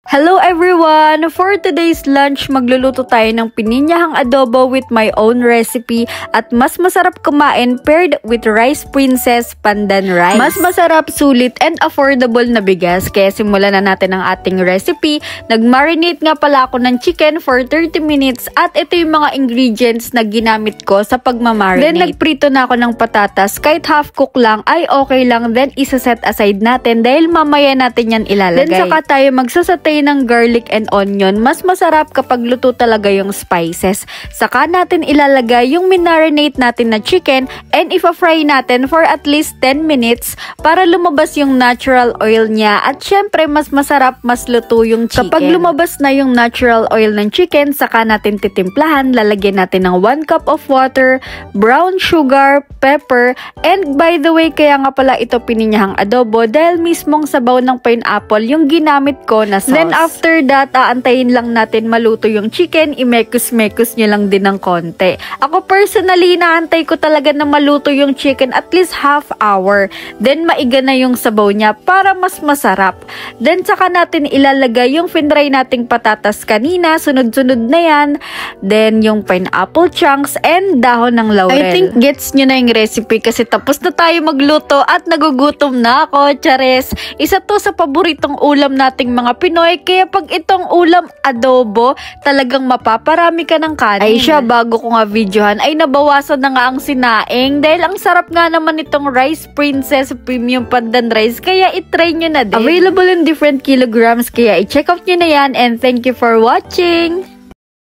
Hello everyone! For today's lunch, magluluto tayo ng pininyahang adobo with my own recipe at mas masarap kumain paired with Rice Princess Pandan Rice. Mas masarap, sulit, and affordable na bigas. Kaya simulan na natin ang ating recipe. Nag-marinate nga pala ako ng chicken for 30 minutes at ito yung mga ingredients na ginamit ko sa pagmamarinate. Then nagprito na ako ng patatas. Kahit half cook lang ay okay lang. Then isa-set aside natin dahil mamaya natin yan ilalagay. Then saka tayo magsasatay ng garlic and onion. Mas masarap kapag luto talaga yung spices. Saka natin ilalagay yung minarinate natin na chicken and ipa-fry natin for at least 10 minutes para lumabas yung natural oil niya. At syempre, mas masarap, mas luto yung chicken. Kapag lumabas na yung natural oil ng chicken, saka natin titimplahan. Lalagyan natin ng 1 cup of water, brown sugar, pepper, and by the way, kaya nga pala ito pininyahang adobo dahil mismong sabaw ng pineapple yung ginamit ko na sauce. Then after that, aantayin lang natin maluto yung chicken, imekus-mekus nyo lang din ng konti. Ako personally, naantay ko talaga na maluto yung chicken at least half hour. Then maiga na yung sabaw niya para mas masarap. Then saka natin ilalagay yung finry nating patatas kanina, sunod-sunod na yan. Then yung pineapple chunks and dahon ng laurel. I think gets nyo na yung recipe kasi tapos na tayo magluto at nagugutom na ako, chares. Isa to sa paboritong ulam nating mga Pinoy. Kaya pag itong ulam adobo, talagang mapaparami ka ng kanin. Ay siya, bago ko nga videohan, ay nabawasan na nga ang sinaing dahil ang sarap nga naman itong Rice Princess Premium Pandan Rice. Kaya itry nyo na din. Available in different kilograms, kaya i-check out nyo na yan and thank you for watching!